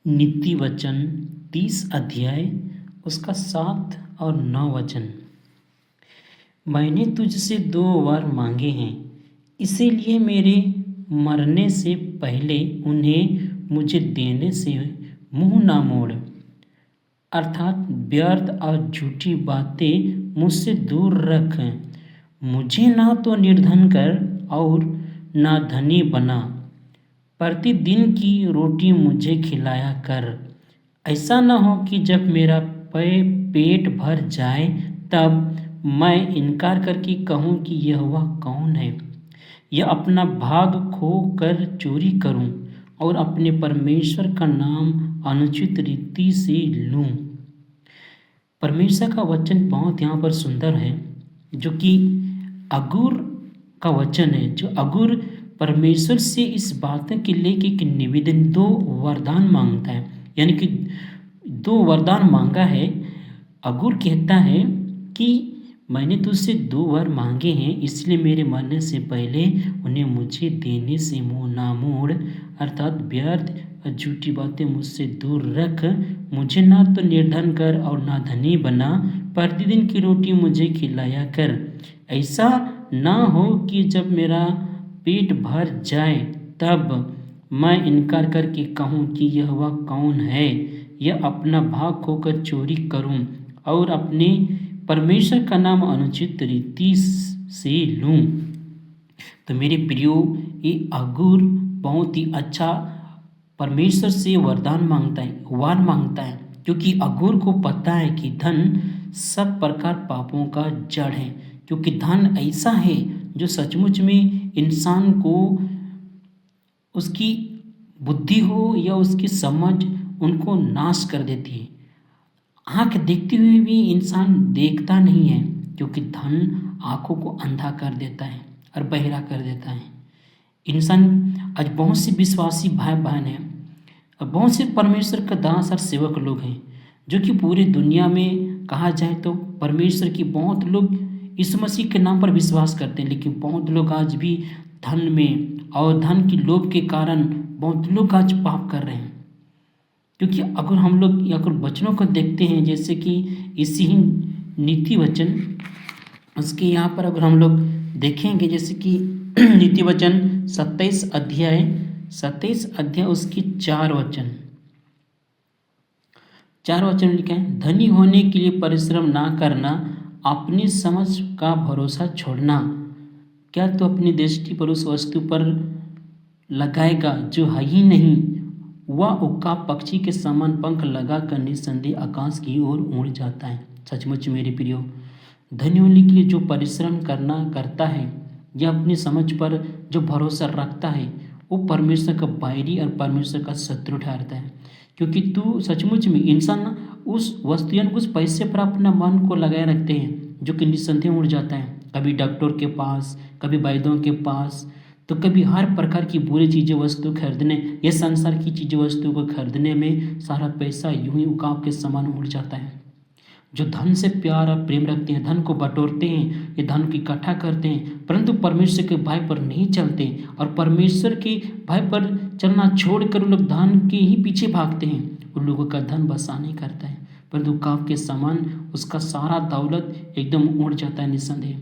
नीति वचन 30 अध्याय उसका 7 और 9 वचन। मैंने तुझसे 2 वर मांगे हैं, इसीलिए मेरे मरने से पहले उन्हें मुझे देने से मुंह ना मोड़। अर्थात व्यर्थ और झूठी बातें मुझसे दूर रख। मुझे ना तो निर्धन कर और ना धनी बना। प्रतिदिन की रोटी मुझे खिलाया कर। ऐसा न हो कि जब मेरा पेट भर जाए तब मैं इनकार करके कहूँ कि यहोवा कौन है, या अपना भाग खो कर चोरी करूँ और अपने परमेश्वर का नाम अनुचित रीति से लूँ। परमेश्वर का वचन बहुत यहाँ पर सुंदर है, जो कि अगुर का वचन है, जो अगुर परमेश्वर से इस बात के लिए एक निवेदन 2 वरदान मांगता है, यानी कि 2 वरदान मांगा है। अगुर कहता है कि मैंने तुझसे 2 वर मांगे हैं, इसलिए मेरे मरने से पहले उन्हें मुझे देने से मुंह ना मोड़। अर्थात व्यर्थ और झूठी बातें मुझसे दूर रख। मुझे ना तो निर्धन कर और ना धनी बना। प्रतिदिन की रोटी मुझे खिलाया कर। ऐसा ना हो कि जब मेरा पेट भर जाए तब मैं इनकार करके कहूँ कि यहोवा कौन है, या अपना भाग खोकर चोरी करूँ और अपने परमेश्वर का नाम अनुचित रीति से लूँ। तो मेरे प्रियो, ये अगुर बहुत ही अच्छा परमेश्वर से वरदान मांगता है, वार मांगता है, क्योंकि अगुर को पता है कि धन सब प्रकार पापों का जड़ है। क्योंकि धन ऐसा है जो सचमुच में इंसान को उसकी बुद्धि हो या उसकी समझ उनको नाश कर देती है। आँख देखते हुए भी इंसान देखता नहीं है, क्योंकि धन आँखों को अंधा कर देता है और बहिरा कर देता है। इंसान आज बहुत से विश्वासी भाई बहन हैं और बहुत से परमेश्वर का दास और सेवक लोग हैं, जो कि पूरी दुनिया में कहा जाए तो परमेश्वर की बहुत लोग यीशु मसीह के नाम पर विश्वास करते हैं, लेकिन बहुत लोग आज भी धन में और धन की लोभ के कारण बहुत लोग आज पाप कर रहे हैं। क्योंकि अगर हम लोग अगर वचनों को देखते हैं, जैसे कि इसी ही नीति वचन उसके यहाँ पर अगर हम लोग देखेंगे, जैसे कि नीति वचन 27 अध्याय उसकी 4 वचन लिखे हैं। धनी होने के लिए परिश्रम ना करना, अपनी समझ का भरोसा छोड़ना। क्या तू अपनी दृष्टि पर उस वस्तु पर लगाएगा जो है ही नहीं? वह उक्का पक्षी के समान पंख लगा कर निस्संदेह आकाश की ओर उड़ जाता है। सचमुच मेरे प्रियो, धनी होने के लिए जो परिश्रम करता है या अपनी समझ पर जो भरोसा रखता है, वो परमेश्वर का बैरी और परमेश्वर का शत्रु ठहरता है। क्योंकि तू सचमुच में इंसान उस वस्तुयन उस पैसे पर अपना मन को लगाए रखते हैं, जो कि निस्संदेह उड़ जाता है। कभी डॉक्टर के पास, कभी वैद्यों के पास, तो कभी हर प्रकार की बुरी चीज़ें वस्तु खरीदने या संसार की चीज़ें वस्तु को खरीदने में सारा पैसा यूं ही उकाब के समान उड़ जाता है। जो धन से प्यार और प्रेम रखते हैं, धन को बटोरते हैं, ये धन की इकट्ठा करते हैं, परंतु परमेश्वर के भय पर नहीं चलते और परमेश्वर के भय पर चलना छोड़कर लोग धन के ही पीछे भागते हैं। उन लोगों का धन बसा नहीं करता है, परंतु काफ के समान उसका सारा दौलत एकदम उड़ जाता है निस्संदेह।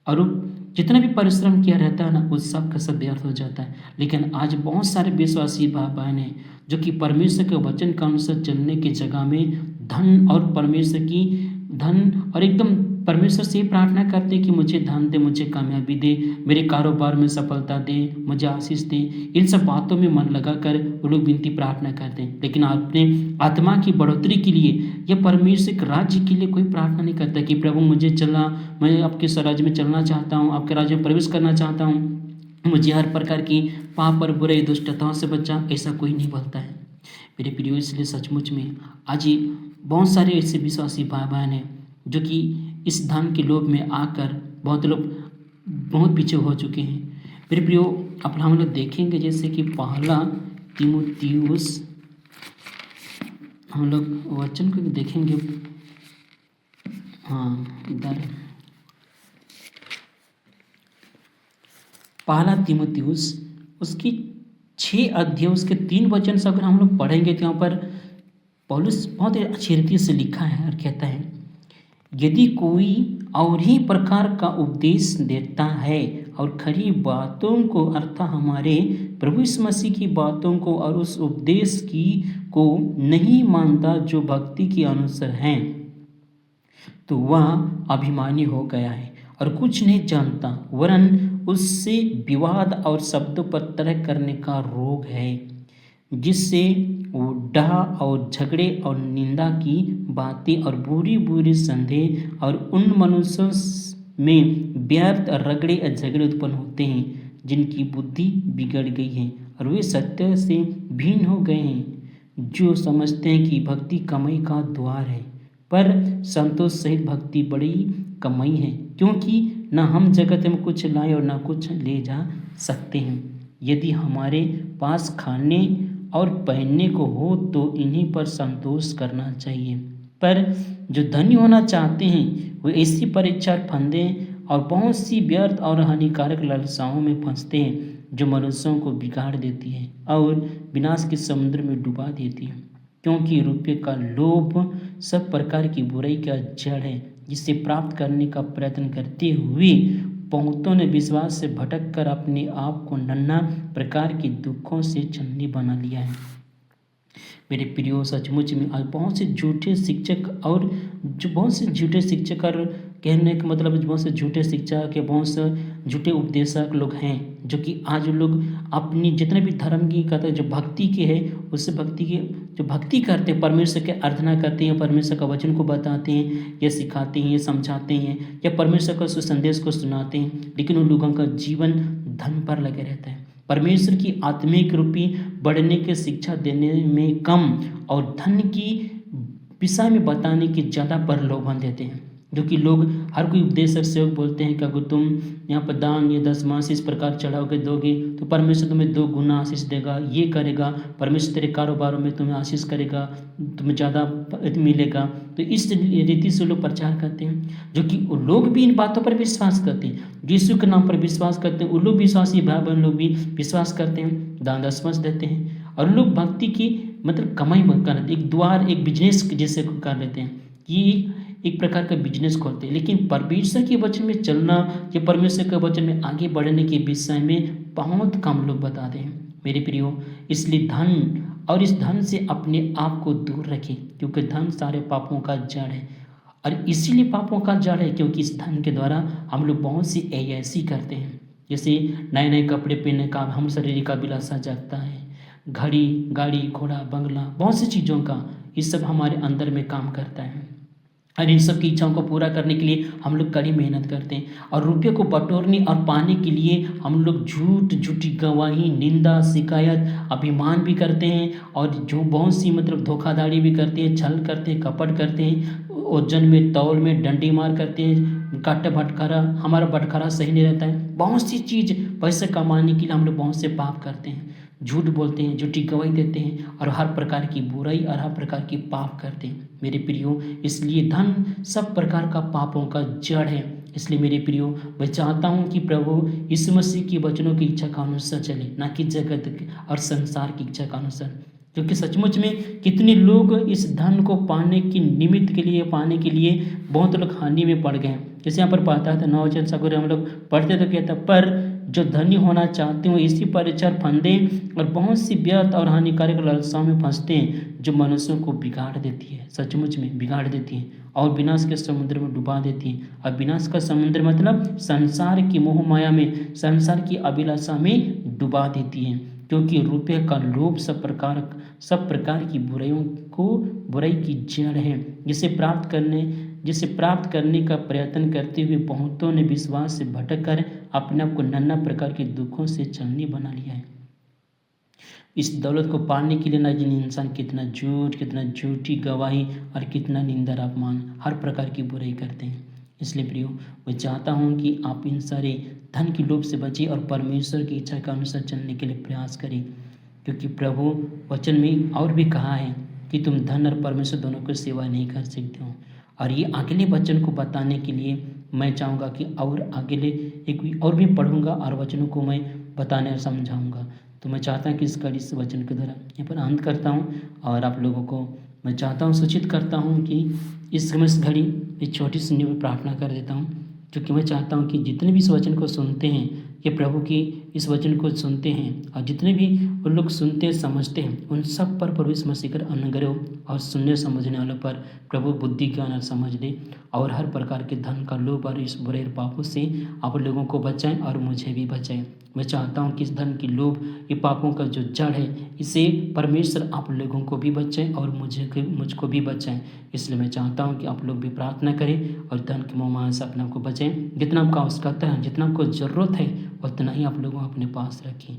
और जितना भी परिश्रम किया रहता है ना, उस सब का सब व्यर्थ हो जाता है। लेकिन आज बहुत सारे विश्वासी भाई बहन हैं, जो कि परमेश्वर के वचन के अनुसार चलने की जगह में धन और परमेश्वर की धन और एकदम परमेश्वर से ही प्रार्थना करते हैं कि मुझे धन दे, मुझे कामयाबी दे, मेरे कारोबार में सफलता दे, मुझे आशीष दे। इन सब बातों में मन लगाकर वो लोग विनती प्रार्थना करते हैं, लेकिन अपने आत्मा की बढ़ोतरी के लिए या परमेश्वर के राज्य के लिए कोई प्रार्थना नहीं करता कि प्रभु मुझे मैं आपके स्वराज्य में चलना चाहता हूँ, आपके राज्य में प्रवेश करना चाहता हूँ, मुझे हर प्रकार की पाप और बुरे दुष्टताओं से बचा। ऐसा कोई नहीं बोलता है मेरे प्रियो। इसलिए सचमुच में आज ही बहुत सारे ऐसे विश्वासी भाई बहन हैं, जो कि इस धन के लोभ में आकर बहुत लोग बहुत पीछे हो चुके हैं। मेरे प्रियो, अब हम लोग देखेंगे जैसे कि पहला तीमुथियुस, हम लोग वचन को देखेंगे। हाँ, इधर पहला तीमुथियुस उसकी 6 अध्याय उसके 3 वचन से अगर हम लोग पढ़ेंगे तो यहाँ पर पौलुस बहुत ही अच्छी रीति से लिखा है और कहता है, यदि कोई और ही प्रकार का उपदेश देता है और खरी बातों को अर्थात हमारे प्रभु यीशु मसीह की बातों को और उस उपदेश की को नहीं मानता जो भक्ति के अनुसार हैं, तो वह अभिमानी हो गया है और कुछ नहीं जानता, वरन उससे विवाद और शब्दों पर तर्क करने का रोग है, जिससे वो डाह और झगड़े और निंदा की बातें और बुरी बुरी संदेह और उन मनुष्यों में व्यर्थ रगड़े और झगड़े उत्पन्न होते हैं, जिनकी बुद्धि बिगड़ गई है और वे सत्य से भिन्न हो गए हैं, जो समझते हैं कि भक्ति कमाई का द्वार है, पर संतोष सहित भक्ति बड़ी कमाई है, क्योंकि न हम जगत में कुछ लाए और न कुछ ले जा सकते हैं। यदि हमारे पास खाने और पहनने को हो तो इन्हीं पर संतोष करना चाहिए, पर जो धनी होना चाहते हैं वे ऐसी परीक्षा फंदे और बहुत सी व्यर्थ और हानिकारक लालसाओं में फंसते हैं, जो मनुष्यों को बिगाड़ देती है और विनाश के समुद्र में डुबा देती है, क्योंकि रुपये का लोभ सब प्रकार की बुराई का जड़ है, जिसे प्राप्त करने का प्रयत्न करते हुए बहुतों ने विश्वास से भटक कर अपने आप को नाना प्रकार के दुखों से छलनी बना लिया है। मेरे प्रियो, सचमुच में आज बहुत से झूठे शिक्षक और कहने का मतलब बहुत से झूठे शिक्षक या बहुत से झूठे उपदेशक लोग हैं, जो कि आज लोग अपनी जितने भी धर्म की कहते हैं जो भक्ति के है उससे भक्ति के जो भक्ति करते हैं, परमेश्वर के आराधना करते हैं, परमेश्वर का वचन को बताते हैं या सिखाते हैं या समझाते हैं या परमेश्वर का संदेश को सुनाते हैं, लेकिन उन लोगों का जीवन धन पर लगे रहता है। परमेश्वर की आत्मिक रूपी बढ़ने की शिक्षा देने में कम और धन की विषय में बताने की ज़्यादा प्रलोभन देते हैं, जो कि लोग हर कोई उपदेशक सेवक बोलते हैं कि अगर तुम यहाँ पर दान या दशमांश इस प्रकार चढ़ाओगे दोगे तो परमेश्वर तुम्हें 2 गुना आशीष देगा, ये करेगा, परमेश्वर तेरे कारोबारों में तुम्हें आशीष करेगा, तुम्हें ज़्यादा मिलेगा। तो इस रीति से लोग प्रचार करते हैं, जो कि लोग भी इन बातों पर विश्वास करते हैं, यीशु के नाम पर विश्वास करते हैं, वो लोग विश्वासी भाई बहन लोग भी विश्वास करते हैं, दान दशमांश देते हैं और लोग भक्ति की मतलब कमाई कर लेते, एक द्वार एक बिजनेस जैसे कर लेते हैं कि एक प्रकार का बिजनेस खोलते हैं। लेकिन परमेश्वर के वचन में चलना या परमेश्वर के वचन में आगे बढ़ने के विषय में बहुत कम लोग बताते हैं। मेरे प्रियो, इसलिए धन और इस धन से अपने आप को दूर रखें, क्योंकि धन सारे पापों का जड़ है और इसीलिए पापों का जड़ है क्योंकि इस धन के द्वारा हम लोग बहुत सी ऐसी करते हैं, जैसे नए नए कपड़े पहनने का हम शरीर का अभिलाषा जागता है, घड़ी गाड़ी घोड़ा बंगला बहुत सी चीज़ों का ये सब हमारे अंदर में काम करता है और इन सब की इच्छाओं को पूरा करने के लिए हम लोग कड़ी मेहनत करते हैं और रुपये को बटोरने और पाने के लिए हम लोग झूठी गवाही, निंदा, शिकायत, अभिमान भी करते हैं और जो बहुत सी मतलब धोखाधड़ी भी करते हैं, छल करते हैं, कपट करते हैं, ओजन में तौल में डंडी मार करते हैं, काटे भटकारा, हमारा भटकारा सही नहीं रहता है। बहुत सी चीज़ पैसे कमाने के लिए हम लोग बहुत से पाप करते हैं, झूठ बोलते हैं, झूठी गवाही देते हैं और हर प्रकार की बुराई और हर प्रकार की पाप करते हैं। मेरे प्रियो, इसलिए धन सब प्रकार का पापों का जड़ है। इसलिए मेरे प्रियो, मैं चाहता हूँ कि प्रभु यीशु मसीह की वचनों की इच्छा का अनुसार चले, ना कि जगत और संसार की इच्छा का अनुसार, क्योंकि सचमुच में कितने लोग इस धन को पाने की निमित्त के लिए पाने के लिए बहुत लोग हानि में पड़ गए। जैसे यहाँ पर पढ़ता था 9 वचन सगुर हम लोग पढ़ते तो कहता, पर जो धनी होना चाहते हो इसी परिचर फंदे और बहुत सी व्यर्थ और हानिकारक लालसाओं में फंसते हैं, जो मनुष्यों को बिगाड़ देती है, सचमुच में बिगाड़ देती है और विनाश के समुद्र में डुबा देती है। और विनाश का समुद्र मतलब संसार की मोह माया में, संसार की अभिलाषा में डुबा देती है, क्योंकि रुपये का लोभ सब प्रकार की बुराई की जड़ है, जिसे प्राप्त करने का प्रयत्न करते हुए बहुतों ने विश्वास से भटक कर अपने आप को नाना प्रकार के दुखों से छलनी बना लिया है। इस दौलत को पाने के लिए ना जाने इंसान कितना झूठी गवाही और कितना निंदा अपमान हर प्रकार की बुराई करते हैं। इसलिए प्रियो, मैं चाहता हूँ कि आप इन सारे धन की लोभ से बचें और परमेश्वर की इच्छा के अनुसार चलने के लिए प्रयास करें, क्योंकि प्रभु वचन में और भी कहा है कि तुम धन और परमेश्वर दोनों की सेवा नहीं कर सकते हो। और ये अगले वचन को बताने के लिए मैं चाहूँगा कि और अगले एक और भी पढ़ूँगा और वचनों को मैं बताने और समझाऊँगा। तो मैं चाहता हूँ कि इस वचन के द्वारा यहाँ पर अंत करता हूँ, और आप लोगों को मैं चाहता हूँ, सूचित करता हूँ कि इस समय इस घड़ी एक छोटी सी प्रार्थना कर देता हूँ, क्योंकि मैं चाहता हूँ कि जितने भी इस वचन को सुनते हैं, कि प्रभु की इस वचन को सुनते हैं, और जितने भी उन लोग सुनते हैं समझते हैं, उन सब पर प्रभु यीशु मसीह का अनुग्रह हो, और सुनने समझने वालों पर प्रभु बुद्धि ज्ञान और समझ दे, और हर प्रकार के धन का लोभ और इस बुरे पापों से आप लोगों को बचाएं और मुझे भी बचाएं। मैं चाहता हूं कि इस धन की लोभ, ये पापों का जो जड़ है, इसे परमेश्वर आप लोगों को भी बचाएं और मुझको भी बचाएं। इसलिए मैं चाहता हूं कि आप लोग भी प्रार्थना करें और धन के मोह से अपने आप को बचाएं। जितना आपका आवश्यकता है, जितना आपको ज़रूरत है, उतना ही आप लोगों अपने पास रखें।